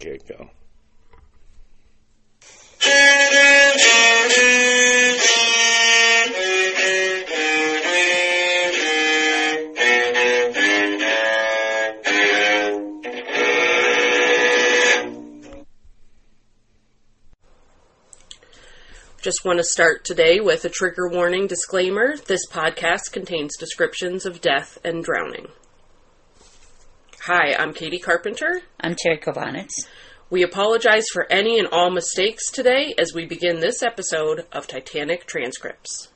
get-go. Just want to start today with a trigger warning disclaimer. This podcast contains descriptions of death and drowning. Hi, I'm Katie Carpenter. I'm Terry Kovanitz. We apologize for any and all mistakes today as we begin this episode of Titanic Transcripts.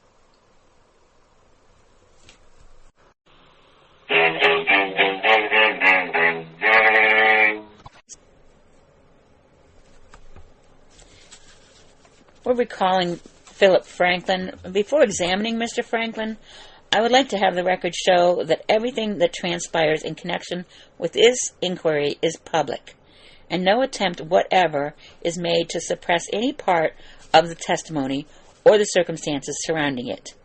We're recalling Philip Franklin. Before examining Mr. Franklin, I would like to have the record show that everything that transpires in connection with this inquiry is public, and no attempt whatever is made to suppress any part of the testimony or the circumstances surrounding it.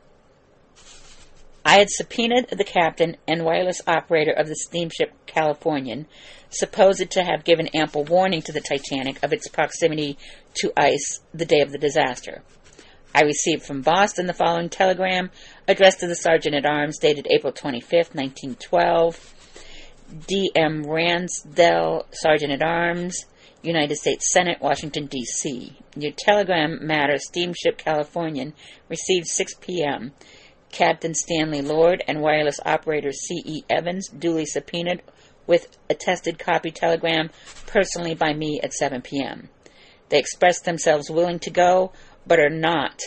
I had subpoenaed the captain and wireless operator of the steamship Californian, supposed to have given ample warning to the Titanic of its proximity to ice the day of the disaster. I received from Boston the following telegram, addressed to the Sergeant-at-Arms, dated April 25th, 1912. D.M. Ransdell, Sergeant-at-Arms, United States Senate, Washington, D.C. Your telegram matter, Steamship Californian, received 6 p.m. Captain Stanley Lord and wireless operator C.E. Evans, duly subpoenaed, with attested copy telegram personally by me at 7 p.m. They expressed themselves willing to go, but are not,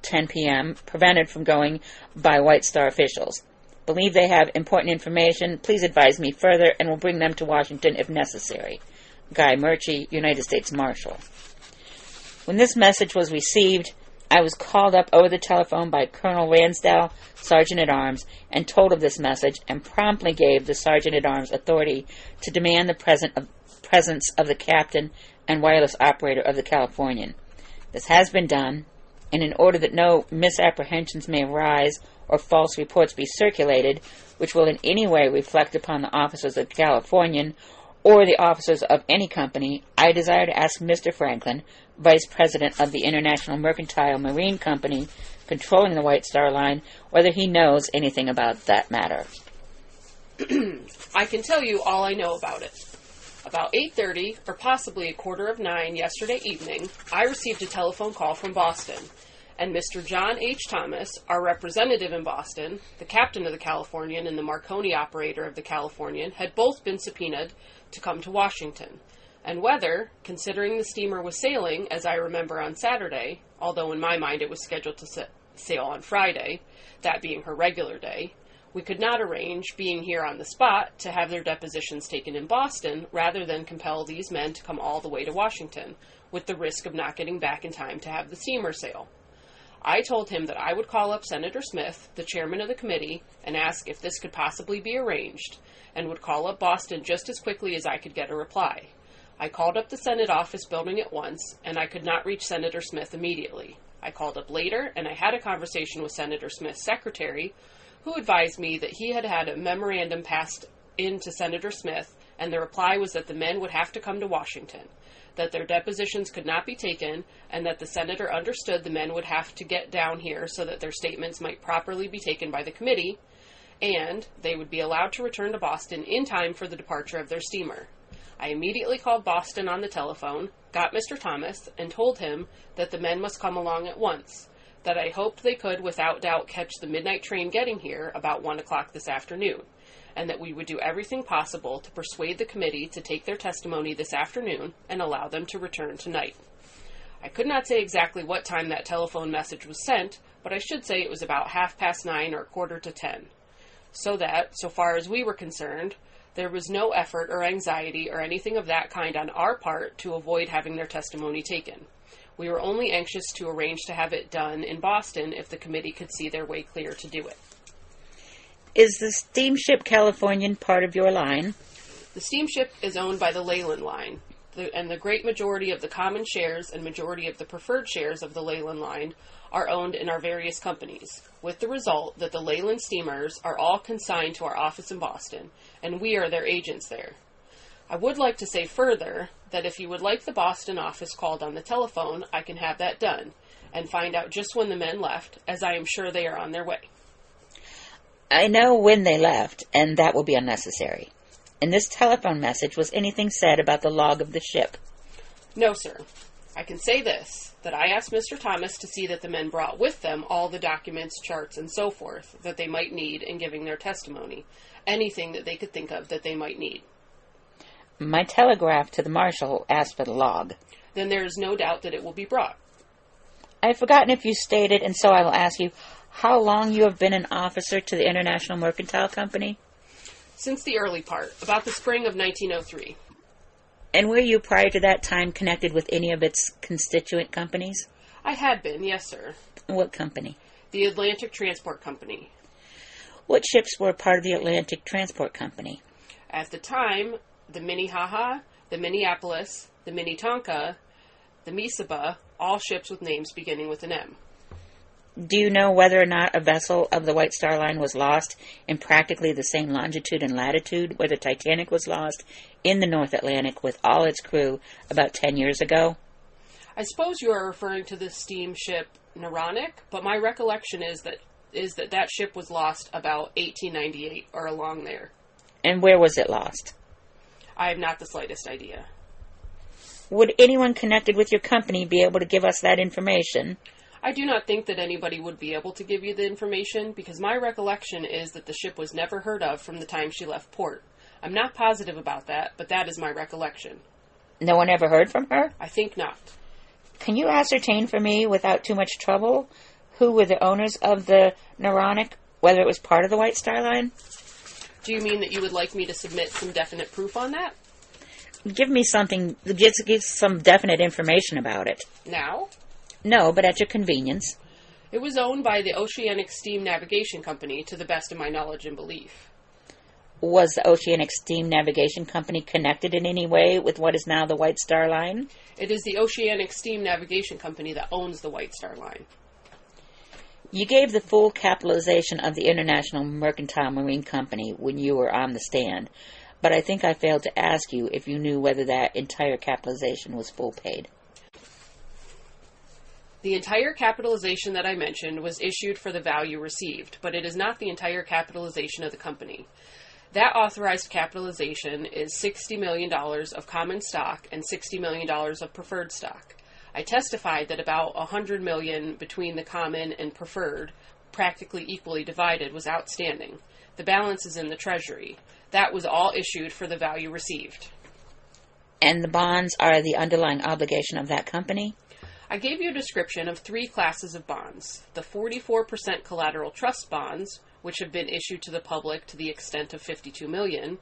10 p.m., prevented from going by White Star officials. Believe they have important information. Please advise me further, and will bring them to Washington if necessary. Guy Murchie, United States Marshal. When this message was received, I was called up over the telephone by Colonel Ransdell, Sergeant-at-Arms, and told of this message, and promptly gave the Sergeant-at-Arms authority to demand the presence of the captain and wireless operator of the Californian. This has been done, and in order that no misapprehensions may arise or false reports be circulated, which will in any way reflect upon the officers of the Californian or the officers of any company, I desire to ask Mr. Franklin, Vice President of the International Mercantile Marine Company, controlling the White Star Line, whether he knows anything about that matter. I can tell you all I know about it. About 8:30, or possibly 8:45 yesterday evening, I received a telephone call from Boston, and Mr. John H. Thomas, our representative in Boston, the captain of the Californian, and the Marconi operator of the Californian had both been subpoenaed to come to Washington, and whether, considering the steamer was sailing, as I remember, on Saturday, although in my mind it was scheduled to sail on Friday, that being her regular day, we could not arrange, being here on the spot, to have their depositions taken in Boston, rather than compel these men to come all the way to Washington, with the risk of not getting back in time to have the steamer sail. I told him that I would call up Senator Smith, the chairman of the committee, and ask if this could possibly be arranged, and would call up Boston just as quickly as I could get a reply. I called up the Senate office building at once, and I could not reach Senator Smith immediately. I called up later, and I had a conversation with Senator Smith's secretary, who advised me that he had had a memorandum passed in to Senator Smith, and the reply was that the men would have to come to Washington, that their depositions could not be taken, and that the senator understood the men would have to get down here so that their statements might properly be taken by the committee, and they would be allowed to return to Boston in time for the departure of their steamer. I immediately called Boston on the telephone, got Mr. Thomas, and told him that the men must come along at once, that I hoped they could without doubt catch the midnight train getting here about 1 o'clock this afternoon, and that we would do everything possible to persuade the committee to take their testimony this afternoon and allow them to return tonight. I could not say exactly what time that telephone message was sent, but I should say it was about 9:30 or 9:45, so that, so far as we were concerned, there was no effort or anxiety or anything of that kind on our part to avoid having their testimony taken. We were only anxious to arrange to have it done in Boston if the committee could see their way clear to do it. Is the steamship Californian part of your line? The steamship is owned by the Leyland Line, and the great majority of the common shares and majority of the preferred shares of the Leyland Line are owned in our various companies, with the result that the Leyland steamers are all consigned to our office in Boston, and we are their agents there. I would like to say further that if you would like the Boston office called on the telephone, I can have that done and find out just when the men left, as I am sure they are on their way. I know when they left, and that will be unnecessary. In this telephone message, was anything said about the log of the ship? No, sir. I can say this, that I asked Mr. Thomas to see that the men brought with them all the documents, charts, and so forth that they might need in giving their testimony, anything that they could think of that they might need. My telegraph to the marshal asked for the log. Then there is no doubt that it will be brought. I have forgotten if you stated, and so I will ask you, how long you have been an officer to the International Mercantile Company? Since the early part, about the spring of 1903. And were you prior to that time connected with any of its constituent companies? I had been, yes, sir. What company? The Atlantic Transport Company. What ships were part of the Atlantic Transport Company? At the time, the Minnehaha, the Minneapolis, the Minnetonka, the Misaba, all ships with names beginning with an M. Do you know whether or not a vessel of the White Star Line was lost in practically the same longitude and latitude where the Titanic was lost in the North Atlantic with all its crew about 10 years ago? I suppose you are referring to the steamship Naronic, but my recollection is that ship was lost about 1898 or along there. And where was it lost? I have not the slightest idea. Would anyone connected with your company be able to give us that information? I do not think that anybody would be able to give you the information because my recollection is that the ship was never heard of from the time she left port. I'm not positive about that, but that is my recollection. No one ever heard from her? I think not. Can you ascertain for me, without too much trouble, who were the owners of the Naronic, whether it was part of the White Star Line? Do you mean that you would like me to submit some definite proof on that? Give me something, give some definite information about it. Now? No, but at your convenience. It was owned by the Oceanic Steam Navigation Company, to the best of my knowledge and belief. Was the Oceanic Steam Navigation Company connected in any way with what is now the White Star Line? It is the Oceanic Steam Navigation Company that owns the White Star Line. You gave the full capitalization of the International Mercantile Marine Company when you were on the stand, but I think I failed to ask you if you knew whether that entire capitalization was full paid. The entire capitalization that I mentioned was issued for the value received, but it is not the entire capitalization of the company. That authorized capitalization is $60 million of common stock and $60 million of preferred stock. I testified that about $100 million between the common and preferred, practically equally divided, was outstanding. The balance is in the Treasury. That was all issued for the value received. And the bonds are the underlying obligation of that company? I gave you a description of three classes of bonds. The 44% collateral trust bonds, which have been issued to the public to the extent of $52 million,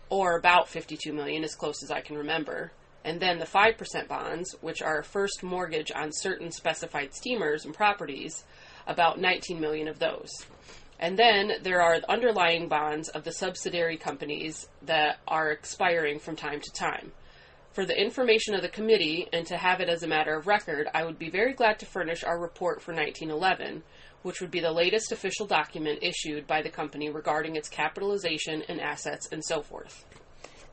or about $52 million, as close as I can remember. And then the 5% bonds, which are a first mortgage on certain specified steamers and properties, about $19 million of those. And then there are underlying bonds of the subsidiary companies that are expiring from time to time. For the information of the committee and to have it as a matter of record, I would be very glad to furnish our report for 1911, which would be the latest official document issued by the company regarding its capitalization and assets and so forth.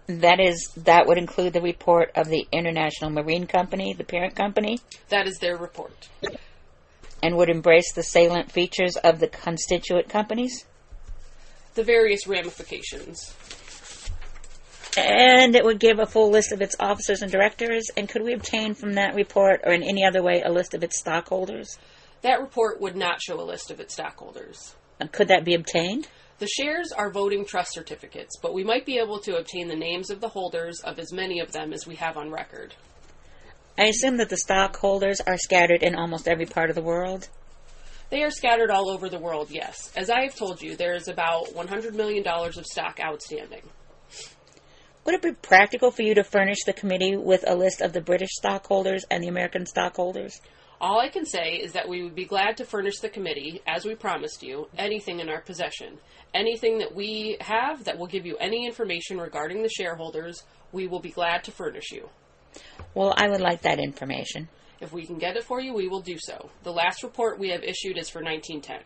That would include the report of the International Marine Company, the parent company? That is their report. And would embrace the salient features of the constituent companies? The various ramifications. And it would give a full list of its officers and directors. And could we obtain from that report, or in any other way, a list of its stockholders? That report would not show a list of its stockholders. And could that be obtained? The shares are voting trust certificates, but we might be able to obtain the names of the holders of as many of them as we have on record. I assume that the stockholders are scattered in almost every part of the world? They are scattered all over the world, yes. As I have told you, there is about $100 million of stock outstanding. Would it be practical for you to furnish the committee with a list of the British stockholders and the American stockholders? All I can say is that we would be glad to furnish the committee, as we promised you, anything in our possession. Anything that we have that will give you any information regarding the shareholders, we will be glad to furnish you. Well, I would like that information. If we can get it for you, we will do so. The last report we have issued is for 1910.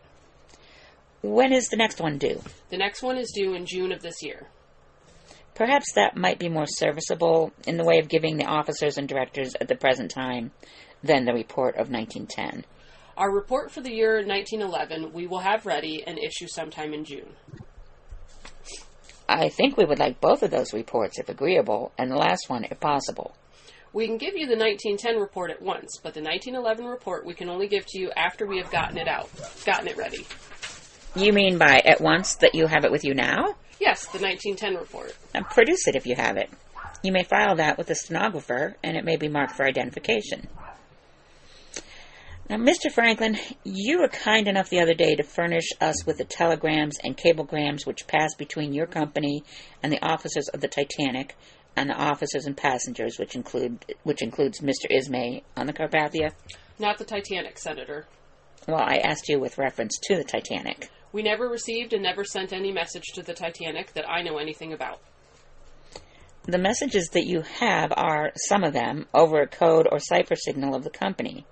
When is the next one due? The next one is due in June of this year. Perhaps that might be more serviceable in the way of giving the officers and directors at the present time than the report of 1910. Our report for the year 1911 we will have ready and issue sometime in June. I think we would like both of those reports if agreeable, and the last one if possible. We can give you the 1910 report at once, but the 1911 report we can only give to you after we have gotten it ready. You mean by at once that you have it with you now? Yes, the 1910 report. Produce it if you have it. You may file that with the stenographer, and it may be marked for identification. Now, Mr. Franklin, you were kind enough the other day to furnish us with the telegrams and cablegrams which passed between your company and the officers of the Titanic, and the officers and passengers, which includes Mr. Ismay on the Carpathia. Not the Titanic, Senator. Well, I asked you with reference to the Titanic. We never received and never sent any message to the Titanic that I know anything about. The messages that you have are, some of them, over a code or cipher signal of the company.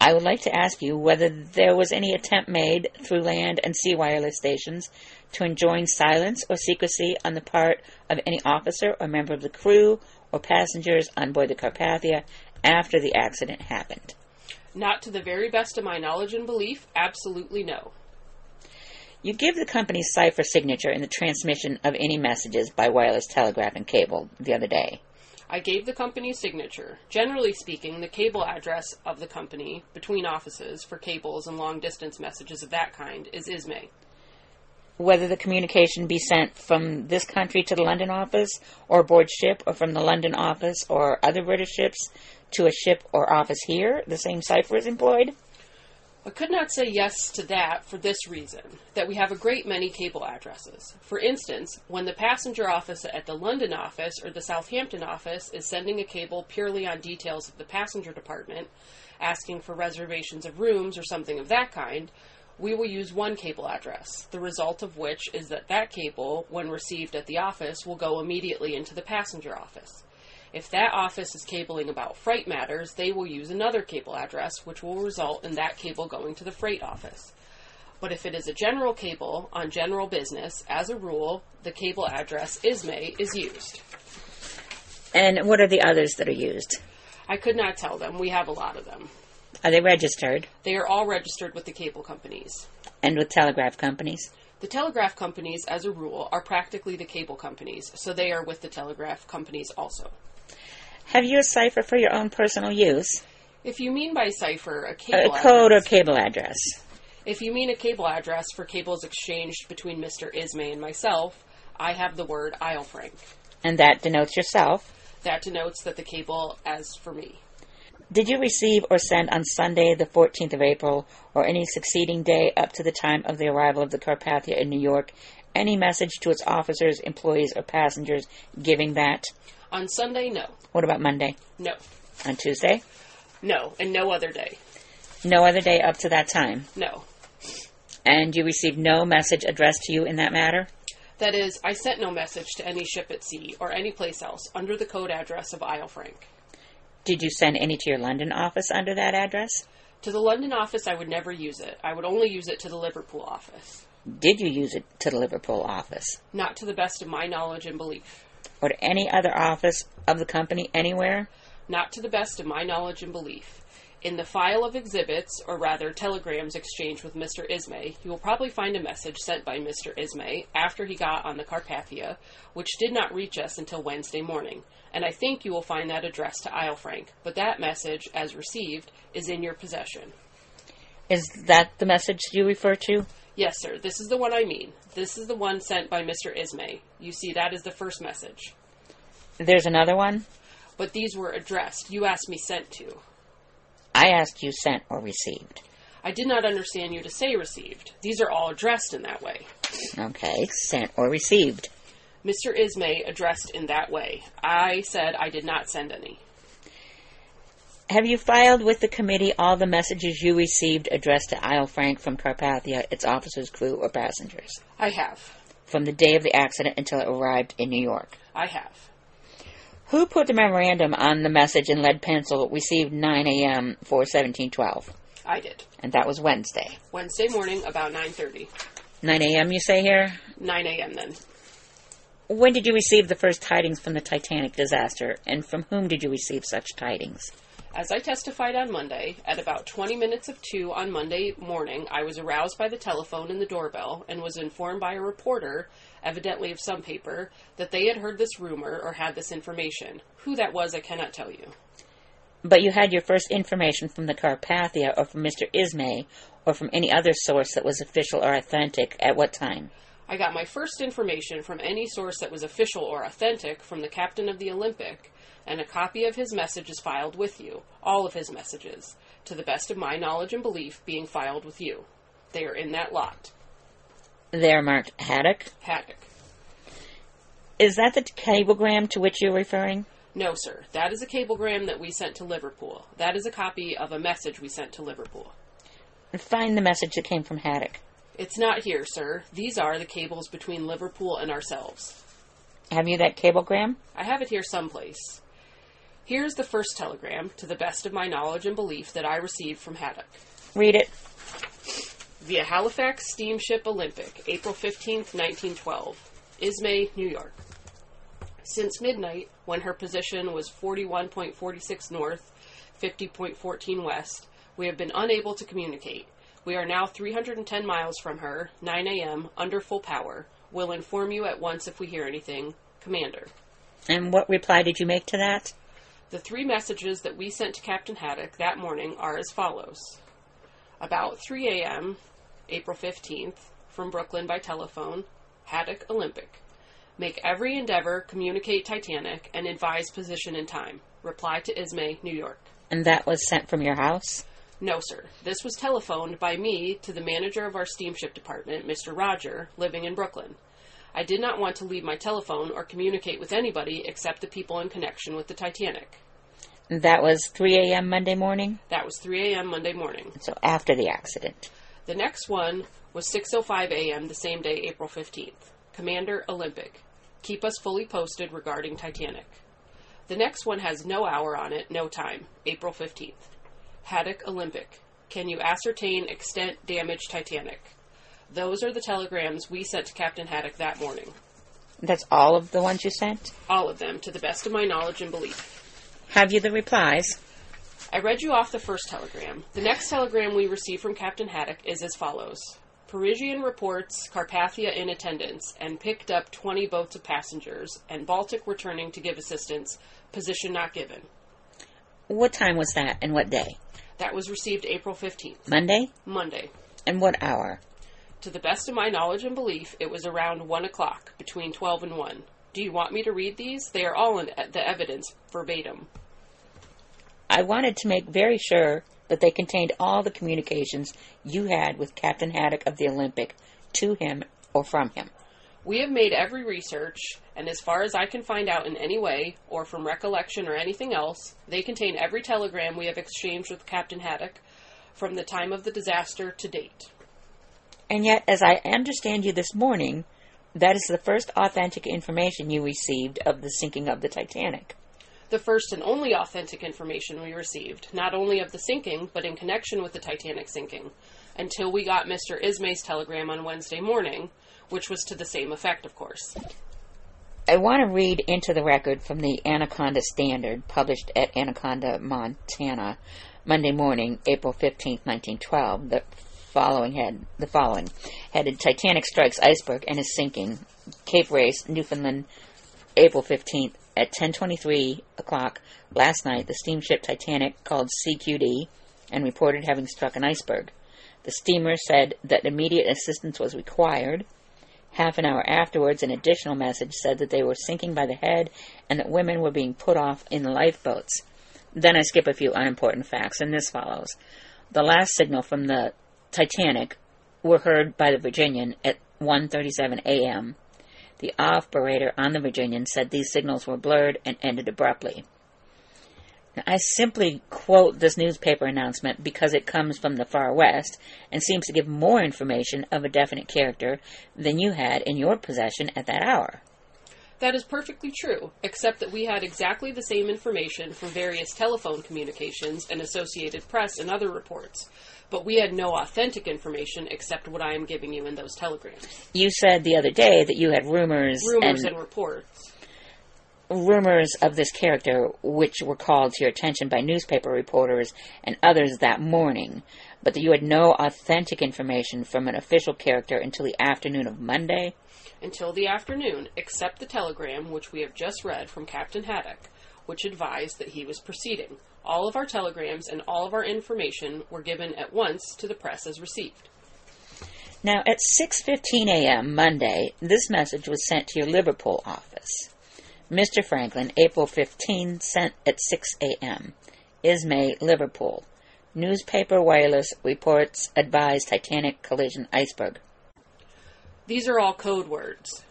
I would like to ask you whether there was any attempt made through land and sea wireless stations to enjoin silence or secrecy on the part of any officer or member of the crew or passengers on board the Carpathia after the accident happened. Not to the very best of my knowledge and belief, absolutely no. You give the company's cipher signature in the transmission of any messages by wireless telegraph and cable the other day. I gave the company's signature. Generally speaking, the cable address of the company between offices for cables and long-distance messages of that kind is Ismay. Whether the communication be sent from this country to the London office or aboard ship, or from the London office or other British ships to a ship or office here, the same cipher is employed? I could not say yes to that for this reason, that we have a great many cable addresses. For instance, when the passenger office at the London office or the Southampton office is sending a cable purely on details of the passenger department, asking for reservations of rooms or something of that kind, we will use one cable address, the result of which is that that cable, when received at the office, will go immediately into the passenger office. If that office is cabling about freight matters, they will use another cable address, which will result in that cable going to the freight office. But if it is a general cable on general business, as a rule, the cable address Ismay is used. And what are the others that are used? I could not tell them. We have a lot of them. Are they registered? They are all registered with the cable companies. And with telegraph companies? The telegraph companies, as a rule, are practically the cable companies, so they are with the telegraph companies also. Have you a cipher for your own personal use? If you mean by cipher a cable a code address, or cable address. If you mean a cable address for cables exchanged between Mr. Ismay and myself, I have the word Isle Frank. And that denotes yourself? That denotes that the cable as for me. Did you receive or send on Sunday, the 14th of April, or any succeeding day up to the time of the arrival of the Carpathia in New York, any message to its officers, employees, or passengers giving that? On Sunday, no. What about Monday? No. On Tuesday? No, and no other day. No other day up to that time? No. And you received no message addressed to you in that matter? That is, I sent no message to any ship at sea or any place else under the code address of Isle Frank. Did you send any to your London office under that address? To the London office, I would never use it. I would only use it to the Liverpool office. Did you use it to the Liverpool office? Not to the best of my knowledge and belief. Or to any other office of the company anywhere? Not to the best of my knowledge and belief. In the file of exhibits, or rather telegrams exchanged with Mr. Ismay, you will probably find a message sent by Mr. Ismay after he got on the Carpathia, which did not reach us until Wednesday morning, and I think you will find that addressed to Isle Frank, but that message, as received, is in your possession. Is that the message you refer to? Yes, sir. This is the one I mean. This is the one sent by Mr. Ismay. You see, that is the first message. There's another one? But these were addressed. You asked me sent to. I asked you sent or received. I did not understand you to say received. These are all addressed in that way. Okay, sent or received. Mr. Ismay addressed in that way. I said I did not send any. Have you filed with the committee all the messages you received addressed to Isle Frank from Carpathia, its officers, crew, or passengers? I have. From the day of the accident until it arrived in New York? I have. Who put the memorandum on the message in lead pencil received 9 a.m. for 1712? I did. And that was Wednesday. Wednesday morning, about 9:30. 9 a.m. you say here? 9 a.m. then. When did you receive the first tidings from the Titanic disaster, and from whom did you receive such tidings? As I testified on Monday, at about 20 minutes of 2 on Monday morning, I was aroused by the telephone and the doorbell and was informed by a reporter, evidently of some paper, that they had heard this rumor or had this information. Who that was, I cannot tell you. But you had your first information from the Carpathia or from Mr. Ismay or from any other source that was official or authentic at what time? I got my first information from any source that was official or authentic from the captain of the Olympic, and a copy of his message is filed with you, all of his messages, to the best of my knowledge and belief, being filed with you. They are in that lot. They are marked Haddock? Haddock. Is that the cablegram to which you're referring? No, sir. That is a cablegram that we sent to Liverpool. That is a copy of a message we sent to Liverpool. Find the message that came from Haddock. It's not here, sir. These are the cables between Liverpool and ourselves. Have you that cablegram? I have it here someplace. Here's the first telegram, to the best of my knowledge and belief, that I received from Haddock. Read it. Via Halifax Steamship Olympic, April 15th, 1912. Ismay, New York. Since midnight, when her position was 41.46 north, 50.14 west, we have been unable to communicate. We are now 310 miles from her, 9 a.m., under full power. Will inform you at once if we hear anything. Commander. And what reply did you make to that? The 3 messages that we sent to Captain Haddock that morning are as follows. About 3 a.m., April 15th, from Brooklyn by telephone, Haddock Olympic. Make every endeavor, communicate Titanic, and advise position and time. Reply to Ismay, New York. And that was sent from your house? No, sir. This was telephoned by me to the manager of our steamship department, Mr. Roger, living in Brooklyn. I did not want to leave my telephone or communicate with anybody except the people in connection with the Titanic. And that was 3 a.m. Monday morning? That was 3 a.m. Monday morning. So after the accident. The next one was 6:05 a.m. the same day, April 15th. Commander Olympic. Keep us fully posted regarding Titanic. The next one has no hour on it, no time. April 15th. Haddock Olympic. Can you ascertain extent damage Titanic? Those are the telegrams we sent to Captain Haddock that morning. That's all of the ones you sent? All of them, to the best of my knowledge and belief. Have you the replies? I read you off the first telegram. The next telegram we received from Captain Haddock is as follows. Parisian reports Carpathia in attendance and picked up 20 boats of passengers, and Baltic returning to give assistance. Position not given. What time was that and what day? That was received April 15th. Monday? Monday. And what hour? To the best of my knowledge and belief, it was around 1 o'clock, between 12 and 1. Do you want me to read these? They are all in the evidence, verbatim. I wanted to make very sure that they contained all the communications you had with Captain Haddock of the Olympic to him or from him. We have made every research, and as far as I can find out in any way, or from recollection or anything else, they contain every telegram we have exchanged with Captain Haddock from the time of the disaster to date. And yet, as I understand you this morning, that is the first authentic information you received of the sinking of the Titanic. The first and only authentic information we received, not only of the sinking, but in connection with the Titanic sinking, until we got Mr. Ismay's telegram on Wednesday morning, which was to the same effect, of course. I want to read into the record from the Anaconda Standard, published at Anaconda, Montana, Monday morning, April 15, 1912, the following. Headed, Titanic strikes iceberg and is sinking. Cape Race, Newfoundland, April 15th, at 10:23 o'clock last night, the steamship Titanic called CQD and reported having struck an iceberg. The steamer said that immediate assistance was required. Half an hour afterwards, an additional message said that they were sinking by the head and that women were being put off in lifeboats. Then I skip a few unimportant facts, and this follows. The last signal from the Titanic were heard by the Virginian at 1:37 a.m. The operator on the Virginian said these signals were blurred and ended abruptly. Now, I simply quote this newspaper announcement because it comes from the far west and seems to give more information of a definite character than you had in your possession at that hour. That is perfectly true, except that we had exactly the same information from various telephone communications and Associated Press and other reports. But we had no authentic information except what I am giving you in those telegrams. You said the other day that you had rumors and reports. Rumors of this character which were called to your attention by newspaper reporters and others that morning, but that you had no authentic information from an official character until the afternoon of Monday? Until the afternoon, except the telegram which we have just read from Captain Haddock, which advised that he was proceeding. All of our telegrams and all of our information were given at once to the press as received. Now, at 6:15 a.m. Monday, this message was sent to your Liverpool office. Mr. Franklin, April 15, sent at 6 a.m. Ismay, Liverpool. Newspaper wireless reports advise Titanic collision iceberg. These are all code words.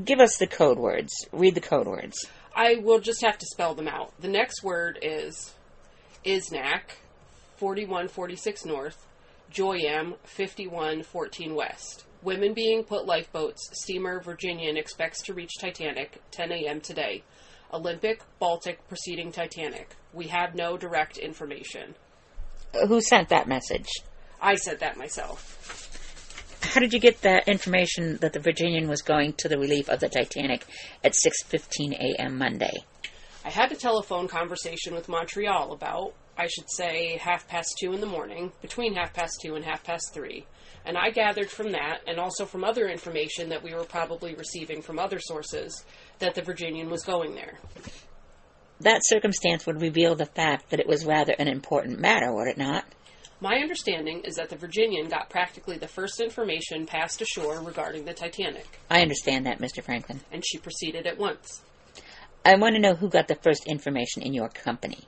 Give us the code words. Read the code words. I will just have to spell them out. The next word is Isnac, 4146 North, Joyam, 5114 West. Women being put lifeboats. Steamer Virginian expects to reach Titanic, 10 a.m. today. Olympic, Baltic, preceding Titanic. We have no direct information. Who sent that message? I sent that myself. How did you get that information that the Virginian was going to the relief of the Titanic at 6:15 a.m. Monday? I had a telephone conversation with Montreal about, I should say, 2:30 in the morning, between 2:30 and 3:30. And I gathered from that, and also from other information that we were probably receiving from other sources, that the Virginian was going there. That circumstance would reveal the fact that it was rather an important matter, would it not? My understanding is that the Virginian got practically the first information passed ashore regarding the Titanic. I understand that, Mr. Franklin. And she proceeded at once. I want to know who got the first information in your company.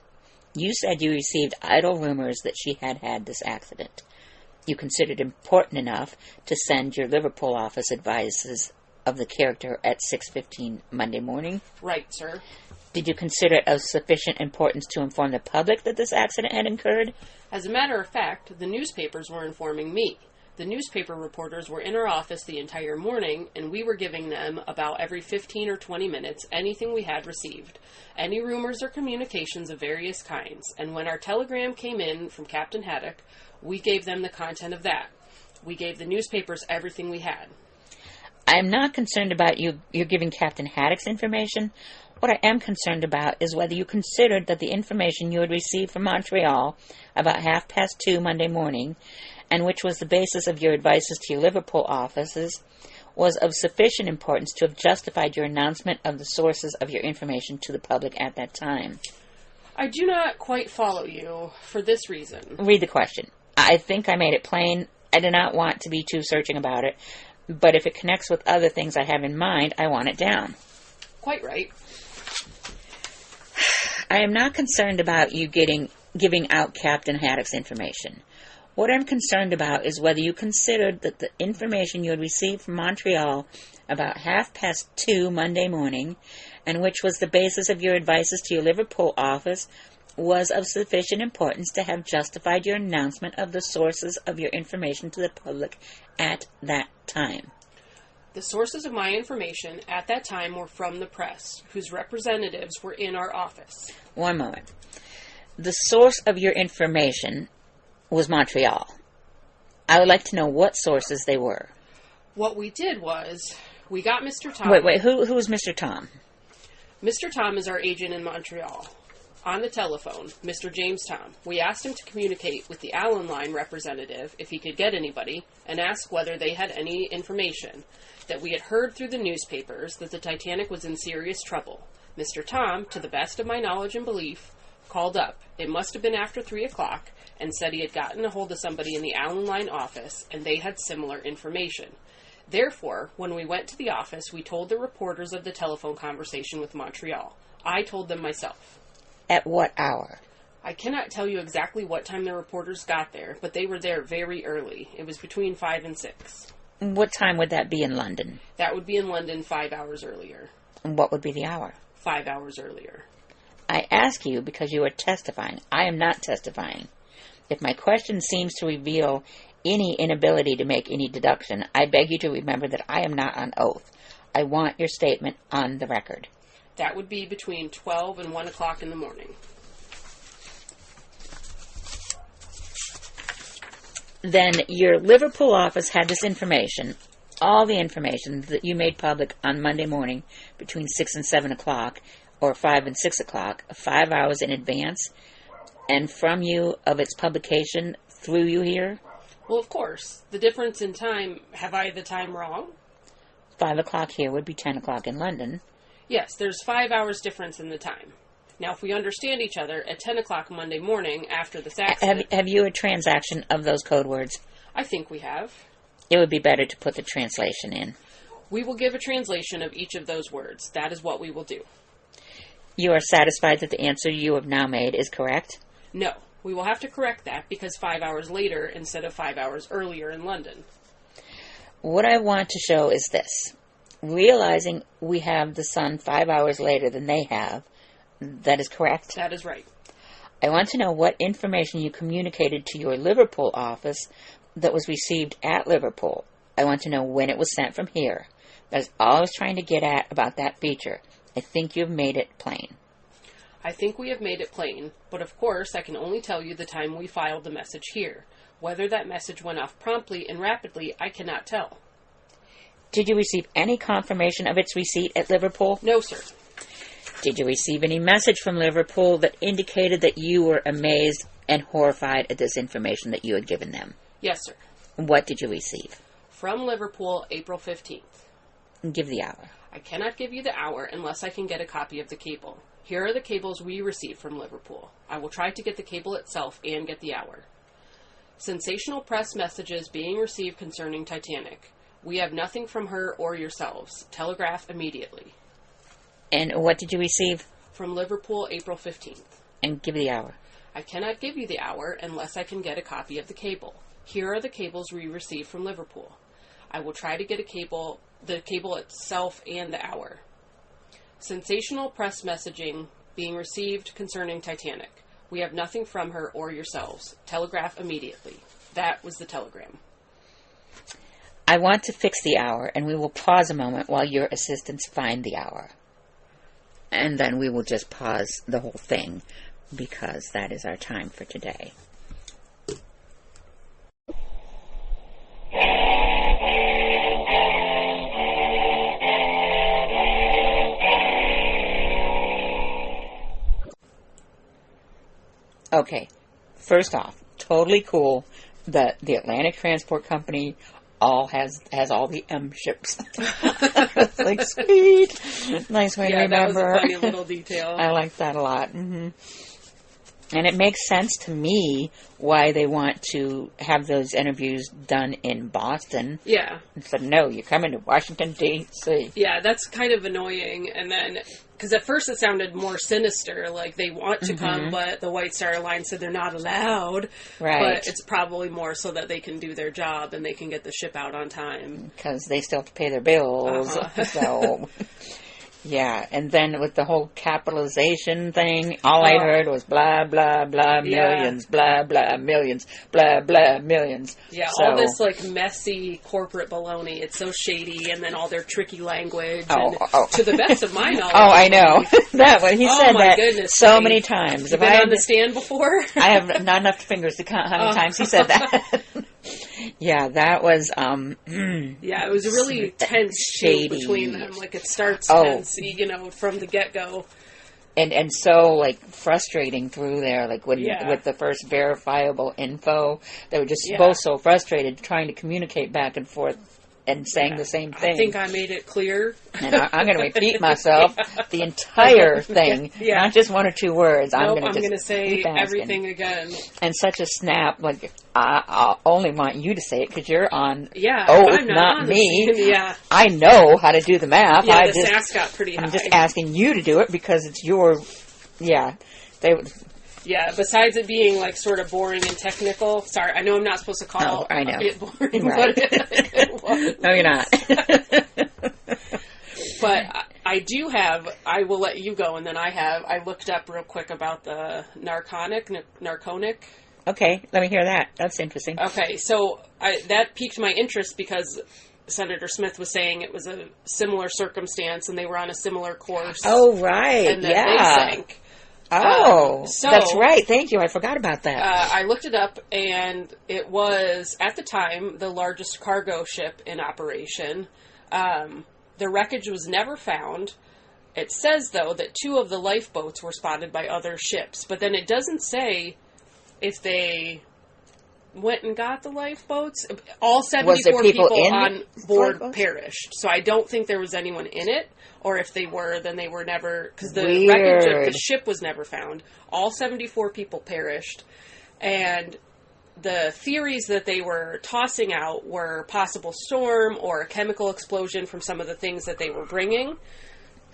You said you received idle rumors that she had had this accident. You considered important enough to send your Liverpool office advices of the character at 6:15 Monday morning? Right, sir. Did you consider it of sufficient importance to inform the public that this accident had occurred? As a matter of fact, the newspapers were informing me. The newspaper reporters were in our office the entire morning, and we were giving them about every 15 or 20 minutes anything we had received, any rumors or communications of various kinds. And when our telegram came in from Captain Haddock, we gave them the content of that. We gave the newspapers everything we had. I am not concerned about you giving Captain Haddock's information. What I am concerned about is whether you considered that the information you had received from Montreal about 2:30 Monday morning, and which was the basis of your advices to your Liverpool offices, was of sufficient importance to have justified your announcement of the sources of your information to the public at that time. I do not quite follow you for this reason. Read the question. I think I made it plain. I do not want to be too searching about it, but if it connects with other things I have in mind, I want it down. Quite right. I am not concerned about you giving out Captain Haddock's information. What I'm concerned about is whether you considered that the information you had received from Montreal about 2:30 Monday morning, and which was the basis of your advices to your Liverpool office, was of sufficient importance to have justified your announcement of the sources of your information to the public at that time. The sources of my information at that time were from the press, whose representatives were in our office. One moment. The source of your information was Montreal. I would like to know what sources they were. What we did was, we got Mr. Tom. Wait, who is Mr. Tom? Mr. Tom is our agent in Montreal. On the telephone, Mr. James Tom. We asked him to communicate with the Allen Line representative, if he could get anybody, and ask whether they had any information, that we had heard through the newspapers that the Titanic was in serious trouble. Mr. Tom, to the best of my knowledge and belief, called up. It must have been after 3 o'clock, and said he had gotten a hold of somebody in the Allen Line office, and they had similar information. Therefore, when we went to the office, we told the reporters of the telephone conversation with Montreal. I told them myself. At what hour? I cannot tell you exactly what time the reporters got there, but they were there very early. It was between 5 and 6. What time would that be in London? That would be in London 5 hours earlier. And what would be the hour? 5 hours earlier. I ask you because you are testifying. I am not testifying. If my question seems to reveal any inability to make any deduction, I beg you to remember that I am not on oath. I want your statement on the record. That would be between 12 and 1 o'clock in the morning. Then your Liverpool office had this information, all the information that you made public on Monday morning between 6 and 7 o'clock, or 5 and 6 o'clock, 5 hours in advance, and from you of its publication through you here? Well, of course. The difference in time, have I the time wrong? 5 o'clock here would be 10 o'clock in London. Yes, there's 5 hours difference in the time. Now, if we understand each other, at 10 o'clock Monday morning after this accident... Have you a transaction of those code words? I think we have. It would be better to put the translation in. We will give a translation of each of those words. That is what we will do. You are satisfied that the answer you have now made is correct? No. We will have to correct that because 5 hours later instead of 5 hours earlier in London. What I want to show is this. Realizing we have the sun 5 hours later than they have, that is correct? That is right. I want to know what information you communicated to your Liverpool office that was received at Liverpool. I want to know when it was sent from here. That's all I was trying to get at about that feature. I think you've made it plain. I think we have made it plain, but of course I can only tell you the time we filed the message here. Whether that message went off promptly and rapidly, I cannot tell. Did you receive any confirmation of its receipt at Liverpool? No, sir. Did you receive any message from Liverpool that indicated that you were amazed and horrified at this information that you had given them? Yes, sir. What did you receive? From Liverpool, April 15th. Give the hour. I cannot give you the hour unless I can get a copy of the cable. Here are the cables we received from Liverpool. I will try to get the cable itself and get the hour. Sensational press messages being received concerning Titanic. We have nothing from her or yourselves. Telegraph immediately. And what did you receive? From Liverpool, April 15th. And give the hour. I cannot give you the hour unless I can get a copy of the cable. Here are the cables we received from Liverpool. I will try to get the cable itself and the hour. Sensational press messaging being received concerning Titanic. We have nothing from her or yourselves. Telegraph immediately. That was the telegram. I want to fix the hour, and we will pause a moment while your assistants find the hour. And then we will just pause the whole thing, because that is our time for today. Okay, first off, totally cool that the Atlantic Transport Company has all the M ships. Like, sweet. Nice way to remember. Yeah, that was a funny little detail. I like that a lot. Mm-hmm. And it makes sense to me why they want to have those interviews done in Boston. Yeah. Instead, no, you're coming to Washington, D.C. Yeah, that's kind of annoying. And then, because at first it sounded more sinister, like they want to come, but the White Star Line said they're not allowed. Right. But it's probably more so that they can do their job and they can get the ship out on time. Because they still have to pay their bills. So... Yeah, and then with the whole capitalization thing, all I heard was blah, blah, blah, millions, blah, blah, millions, blah, blah, millions. Yeah, so, all this, like, messy corporate baloney. It's so shady, and then all their tricky language. To the best of my knowledge. Oh, I know. That one. He said that goodness, so many times. You've been on the stand before? I have not enough fingers to count how many times he said that. Yeah, that was, yeah, it was a really tense shady between them. Like, it starts tense, from the get-go. And so, like, frustrating through there, like, with the first verifiable info. They were just both so frustrated trying to communicate back and forth and saying the same thing. I think I made it clear. And I'm going to repeat myself the entire thing, not just one or two words. Nope, I'm going to say everything again. And such a snap, like, I only want you to say it because you're on. Yeah, I'm not me. Yeah, I know how to do the math. Yeah, the sass got pretty high. I'm just asking you to do it because it's your. Yeah, Yeah, besides it being, like, sort of boring and technical. Sorry, I know I'm not supposed to call it boring, right. But it was. No, you're not. But I do have, I will let you go, and then I looked up real quick about the narconic. Okay, let me hear that. That's interesting. Okay, so that piqued my interest because Senator Smith was saying it was a similar circumstance and they were on a similar course. Oh, right. And then yeah. they sank. So that's right. Thank you. I forgot about that. I looked it up, and it was, at the time, the largest cargo ship in operation. The wreckage was never found. It says, though, that 2 of the lifeboats were spotted by other ships, but then it doesn't say if they went and got the lifeboats. All 74 people on board perished, so I don't think there was anyone in it, or if they were, then they were never, because the wreckage of the ship was never found. All 74 people perished, and the theories that they were tossing out were possible storm or a chemical explosion from some of the things that they were bringing.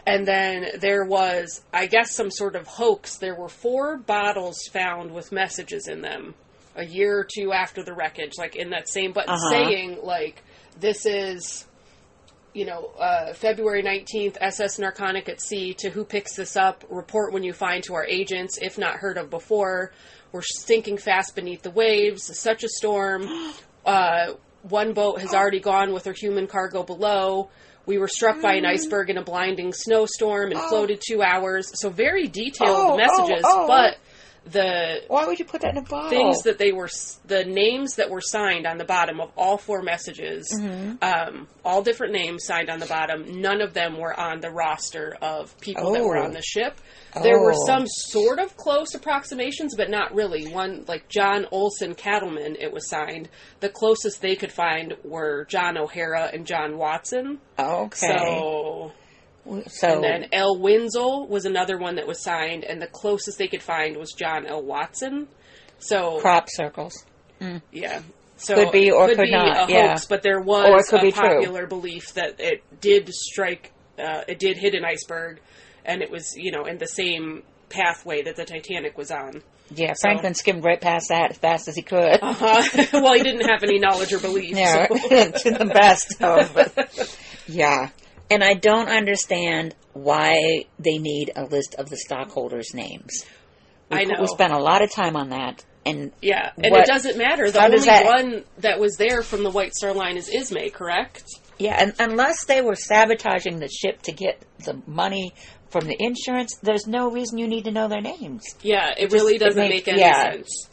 And then there was, I guess, some sort of hoax. There were 4 bottles found with messages in them a year or 2 after the wreckage, like in that same button, saying, like, this is, February 19th, SS Narconic at sea. To who picks this up? Report when you find to our agents, if not heard of before. We're sinking fast beneath the waves. Such a storm. 1 boat has already gone with her human cargo below. We were struck by an iceberg in a blinding snowstorm and floated 2 hours. So very detailed messages, but why would you put that in a bottle? Things that the names that were signed on the bottom of all 4 messages, all different names signed on the bottom. None of them were on the roster of people that were on the ship. There were some sort of close approximations, but not really. One, like John Olson Cattleman, it was signed. The closest they could find were John O'Hara and John Watson. Okay. And then L. Winslow was another one that was signed, and the closest they could find was John L. Watson. So crop circles. Yeah. So could be or could a not. hoax, but there was a popular belief that it did strike, it did hit an iceberg, and it was, in the same pathway that the Titanic was on. Yeah, Franklin skimmed right past that as fast as he could. Well, he didn't have any knowledge or belief. Yeah, so. To the best of it. Yeah. And I don't understand why they need a list of the stockholders' names. I know. We spent a lot of time on that. And it doesn't matter. The only one that was there from the White Star Line is Ismay, correct? Yeah, and unless they were sabotaging the ship to get the money from the insurance, there's no reason you need to know their names. Yeah, it really doesn't make any sense.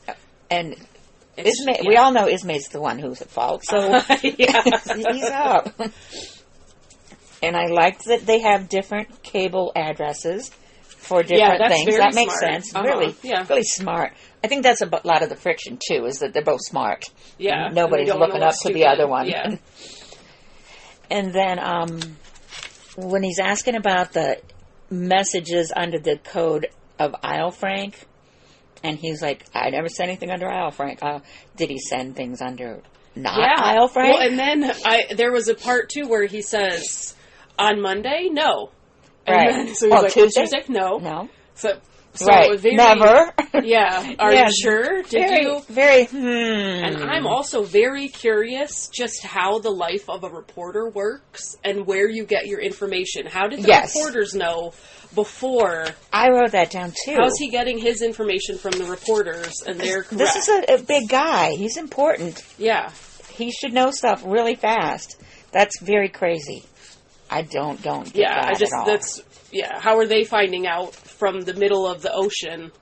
And Ismay, we all know Ismay's the one who's at fault, so he's up. And I like that they have different cable addresses for different things. That makes sense. Really smart. I think that's a lot of the friction, too, is that they're both smart. Yeah. Nobody's looking up to the other one. Yeah. And then when he's asking about the messages under the code of Isle Frank, and he's like, I never sent anything under Isle Frank. Did he send things under Isle Frank? Well, and then there was a part, too, where he says, on Monday, no. And then, so he's like, Tuesday? No. No. So right. It was very, never. Yeah. Are you sure? Did you? Very. And I'm also very curious just how the life of a reporter works and where you get your information. How did the reporters know before? I wrote that down too. How's he getting his information from the reporters? And they're correct. This is a big guy. He's important. Yeah. He should know stuff really fast. That's very crazy. I don't get that at all. How are they finding out from the middle of the ocean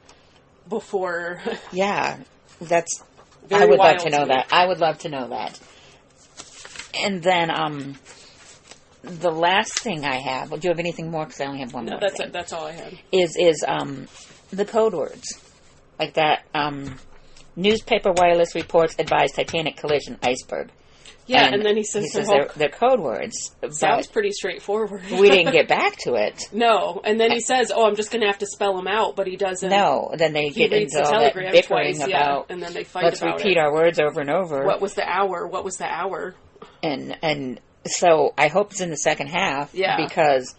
before? Yeah, that's. Very I would love wild to know that. I would love to know that. And then, the last thing I have. Do you have anything more? Because I only have one more. No, that's all I had. Is the code words, like that? Newspaper wireless reports advise Titanic collision iceberg. Yeah, and then he says they're code words. Sounds pretty straightforward. We didn't get back to it. No, and then he says, I'm just going to have to spell them out, but he doesn't. No, then they get into all that bickering about, and then they fight let's about repeat our words over and over. What was the hour? What was the hour? And so I hope it's in the second half, because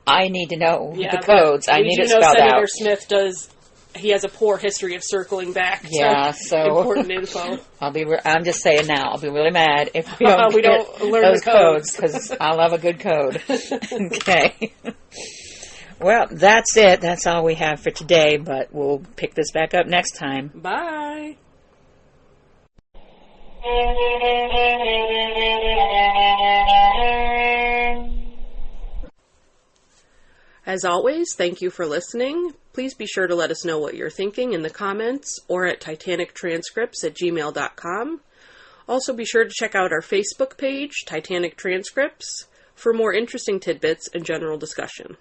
I need to know the codes. I need it spelled out. Senator Smith does. He has a poor history of circling back to important info. I'm just saying now. I'll be really mad if we don't learn those codes, because I love a good code. Okay. Well, that's it. That's all we have for today, but we'll pick this back up next time. Bye. As always, thank you for listening. Please be sure to let us know what you're thinking in the comments or at titanictranscripts@gmail.com. Also, be sure to check out our Facebook page, Titanic Transcripts, for more interesting tidbits and general discussion.